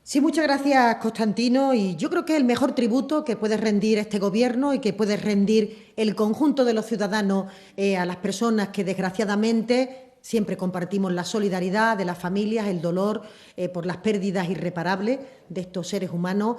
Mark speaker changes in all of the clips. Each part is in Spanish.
Speaker 1: Sí, muchas gracias, Constantino. Y yo creo que el mejor tributo que puede rendir este Gobierno y que puede rendir el conjunto de los ciudadanos a las personas que, desgraciadamente, siempre compartimos la solidaridad de las familias, el dolor por las pérdidas irreparables de estos seres humanos.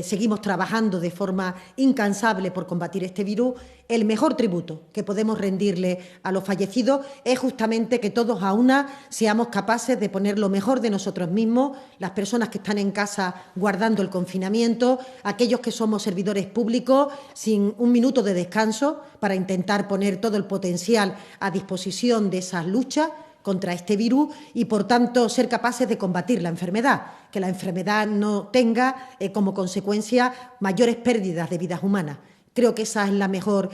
Speaker 1: Seguimos trabajando de forma incansable por combatir este virus. El mejor tributo que podemos rendirle a los fallecidos es justamente que todos a una seamos capaces de poner lo mejor de nosotros mismos, las personas que están en casa guardando el confinamiento, aquellos que somos servidores públicos sin un minuto de descanso para intentar poner todo el potencial a disposición de esas luchas contra este virus y, por tanto, ser capaces de combatir la enfermedad, que la enfermedad no tenga como consecuencia mayores pérdidas de vidas humanas. Creo que esa es la mejor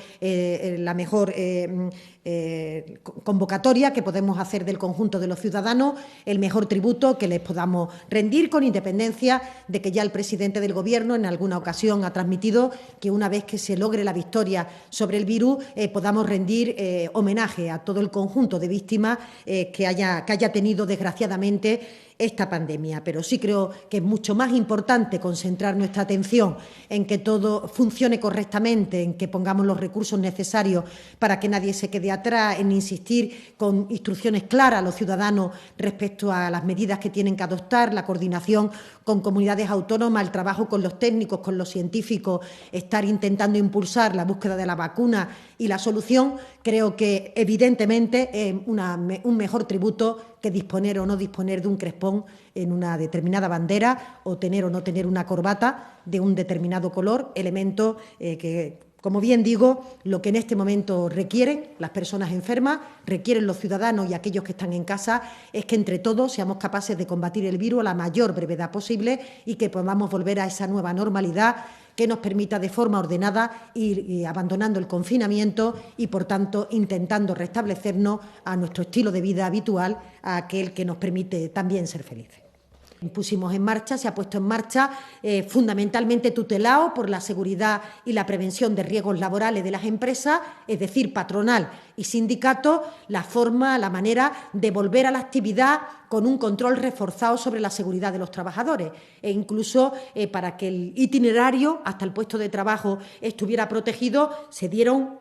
Speaker 1: convocatoria que podemos hacer del conjunto de los ciudadanos, el mejor tributo que les podamos rendir, con independencia de que ya el presidente del Gobierno en alguna ocasión ha transmitido que una vez que se logre la victoria sobre el virus podamos rendir homenaje a todo el conjunto de víctimas que haya tenido, desgraciadamente, esta pandemia. Pero sí creo que es mucho más importante concentrar nuestra atención en que todo funcione correctamente, en que pongamos los recursos necesarios para que nadie se quede atrás, en insistir con instrucciones claras a los ciudadanos respecto a las medidas que tienen que adoptar, la coordinación con comunidades autónomas, el trabajo con los técnicos, con los científicos, estar intentando impulsar la búsqueda de la vacuna y la solución. Creo que, evidentemente, es un mejor tributo que disponer o no disponer de un crespón en una determinada bandera o tener o no tener una corbata de un determinado color, elemento que, como bien digo, lo que en este momento requieren las personas enfermas, requieren los ciudadanos y aquellos que están en casa, es que entre todos seamos capaces de combatir el virus a la mayor brevedad posible y que podamos volver a esa nueva normalidad que nos permita de forma ordenada ir abandonando el confinamiento y, por tanto, intentando restablecernos a nuestro estilo de vida habitual, a aquel que nos permite también ser felices. Pusimos en marcha, se ha puesto en marcha, fundamentalmente tutelado por la seguridad y la prevención de riesgos laborales de las empresas, es decir, patronal y sindicato, la forma, la manera de volver a la actividad con un control reforzado sobre la seguridad de los trabajadores e incluso para que el itinerario hasta el puesto de trabajo estuviera protegido, se dieron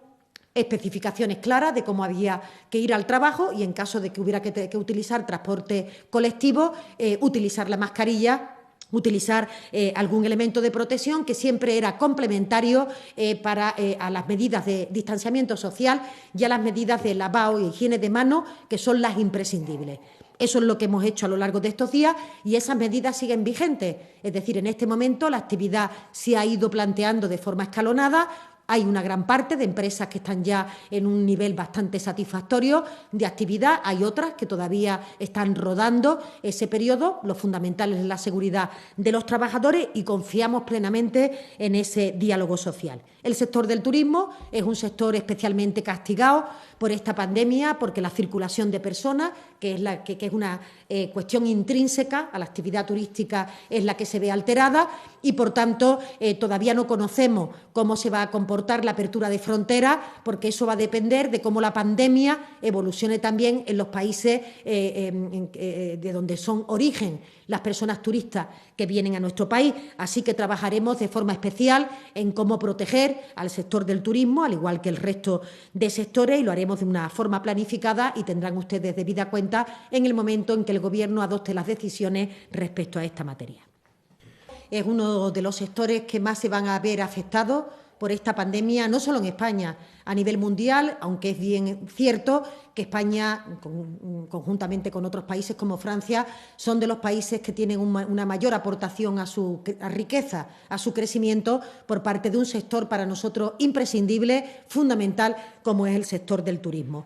Speaker 1: especificaciones claras de cómo había que ir al trabajo y, en caso de que hubiera que utilizar transporte colectivo, utilizar la mascarilla, utilizar algún elemento de protección que siempre era complementario a las medidas de distanciamiento social y a las medidas de lavado y higiene de manos, que son las imprescindibles. Eso es lo que hemos hecho a lo largo de estos días y esas medidas siguen vigentes. Es decir, en este momento la actividad se ha ido planteando de forma escalonada. Hay una gran parte de empresas que están ya en un nivel bastante satisfactorio de actividad. Hay otras que todavía están rodando ese periodo. Lo fundamental es la seguridad de los trabajadores y confiamos plenamente en ese diálogo social. El sector del turismo es un sector especialmente castigado por esta pandemia, porque la circulación de personas, que es una cuestión intrínseca a la actividad turística, es la que se ve alterada y, por tanto, todavía no conocemos cómo se va a comportar la apertura de fronteras, porque eso va a depender de cómo la pandemia evolucione también en los países de donde son origen las personas turistas que vienen a nuestro país. Así que trabajaremos de forma especial en cómo proteger al sector del turismo, al igual que el resto de sectores, y lo haremos de una forma planificada y tendrán ustedes debida cuenta en el momento en que el Gobierno adopte las decisiones respecto a esta materia. Es uno de los sectores que más se van a ver afectados por esta pandemia, no solo en España, a nivel mundial, aunque es bien cierto que España, conjuntamente con otros países como Francia, son de los países que tienen una mayor aportación a su riqueza, a su crecimiento, por parte de un sector para nosotros imprescindible, fundamental, como es el sector del turismo.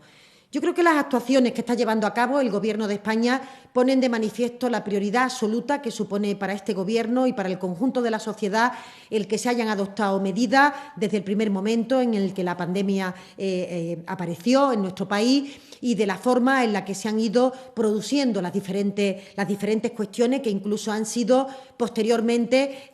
Speaker 1: Yo creo que las actuaciones que está llevando a cabo el Gobierno de España ponen de manifiesto la prioridad absoluta que supone para este Gobierno y para el conjunto de la sociedad el que se hayan adoptado medidas desde el primer momento en el que la pandemia apareció en nuestro país y de la forma en la que se han ido produciendo las diferentes cuestiones que incluso han sido posteriormente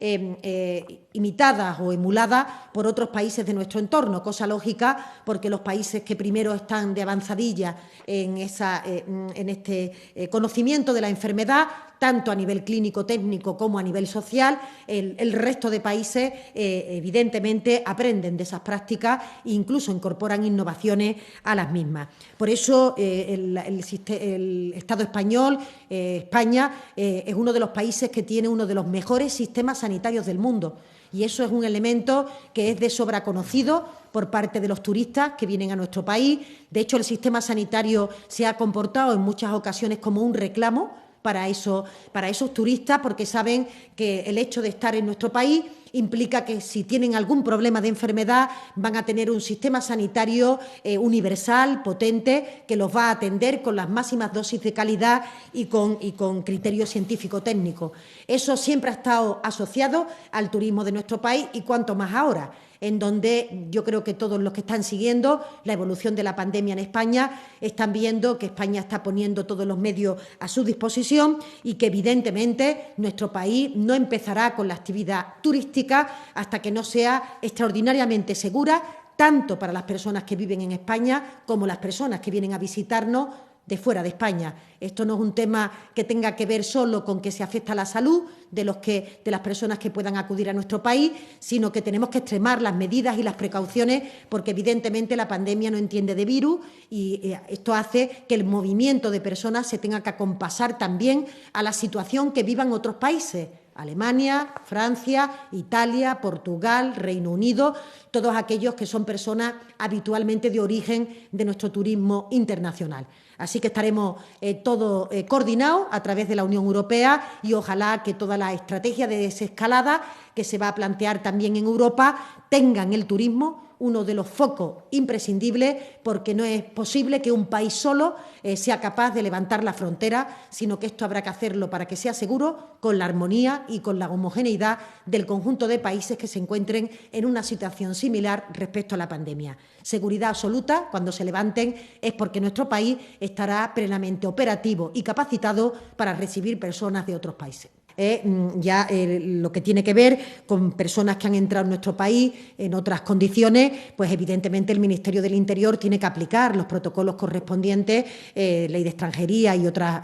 Speaker 1: imitadas o emuladas por otros países de nuestro entorno, cosa lógica porque los países que primero están de avanzadilla en este conocimiento de la enfermedad tanto a nivel clínico, técnico como a nivel social. El resto de países, evidentemente, aprenden de esas prácticas e incluso incorporan innovaciones a las mismas. Por eso, el Estado español, España, es uno de los países que tiene uno de los mejores sistemas sanitarios del mundo. Y eso es un elemento que es de sobra conocido por parte de los turistas que vienen a nuestro país. De hecho, el sistema sanitario se ha comportado en muchas ocasiones como un reclamo para esos turistas, porque saben que el hecho de estar en nuestro país implica que si tienen algún problema de enfermedad van a tener un sistema sanitario universal, potente, que los va a atender con las máximas dosis de calidad y con criterio científico-técnico. Eso siempre ha estado asociado al turismo de nuestro país y cuanto más ahora, en donde yo creo que todos los que están siguiendo la evolución de la pandemia en España están viendo que España está poniendo todos los medios a su disposición y que, evidentemente, nuestro país no empezará con la actividad turística hasta que no sea extraordinariamente segura, tanto para las personas que viven en España como las personas que vienen a visitarnos de fuera de España. Esto no es un tema que tenga que ver solo con que se afecta a la salud de las personas que puedan acudir a nuestro país, sino que tenemos que extremar las medidas y las precauciones porque, evidentemente, la pandemia no entiende de virus y esto hace que el movimiento de personas se tenga que acompasar también a la situación que vivan otros países. Alemania, Francia, Italia, Portugal, Reino Unido, todos aquellos que son personas habitualmente de origen de nuestro turismo internacional. Así que estaremos todos coordinados a través de la Unión Europea y ojalá que toda la estrategia de desescalada que se va a plantear también en Europa tengan el turismo uno de los focos imprescindibles, porque no es posible que un país solo sea capaz de levantar la frontera, sino que esto habrá que hacerlo para que sea seguro, con la armonía y con la homogeneidad del conjunto de países que se encuentren en una situación similar respecto a la pandemia. Seguridad absoluta, cuando se levanten, es porque nuestro país estará plenamente operativo y capacitado para recibir personas de otros países. Lo que tiene que ver con personas que han entrado en nuestro país en otras condiciones, pues evidentemente el Ministerio del Interior tiene que aplicar los protocolos correspondientes, ley de extranjería y otras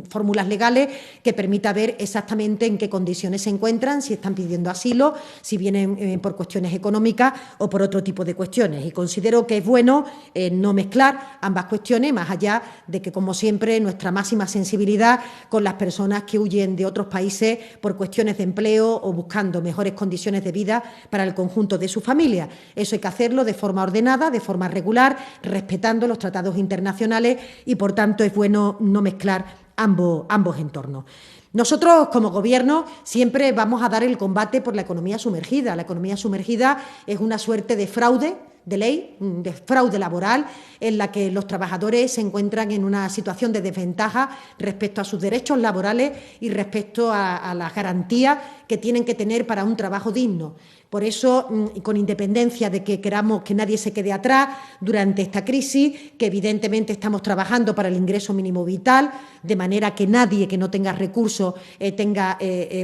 Speaker 1: fórmulas legales que permita ver exactamente en qué condiciones se encuentran, si están pidiendo asilo, si vienen por cuestiones económicas o por otro tipo de cuestiones. Y considero que es bueno no mezclar ambas cuestiones, más allá de que, como siempre, nuestra máxima sensibilidad con las personas que huyen de otros países por cuestiones de empleo o buscando mejores condiciones de vida para el conjunto de su familia. Eso hay que hacerlo de forma ordenada, de forma regular, respetando los tratados internacionales y, por tanto, es bueno no mezclar ambos entornos. Nosotros, como Gobierno, siempre vamos a dar el combate por la economía sumergida. La economía sumergida es una suerte de fraude de ley, de fraude laboral, en la que los trabajadores se encuentran en una situación de desventaja respecto a sus derechos laborales y respecto a las garantías que tienen que tener para un trabajo digno. Por eso, con independencia de que queramos que nadie se quede atrás durante esta crisis, que evidentemente estamos trabajando para el ingreso mínimo vital, de manera que nadie que no tenga recursos tenga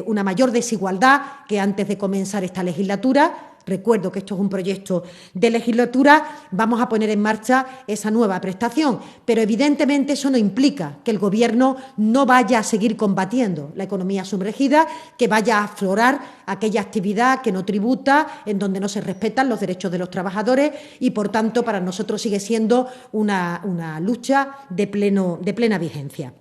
Speaker 1: una mayor desigualdad que antes de comenzar esta legislatura. Recuerdo que esto es un proyecto de legislatura, vamos a poner en marcha esa nueva prestación, pero evidentemente eso no implica que el Gobierno no vaya a seguir combatiendo la economía sumergida, que vaya a aflorar aquella actividad que no tributa, en donde no se respetan los derechos de los trabajadores y, por tanto, para nosotros sigue siendo una lucha de plena vigencia.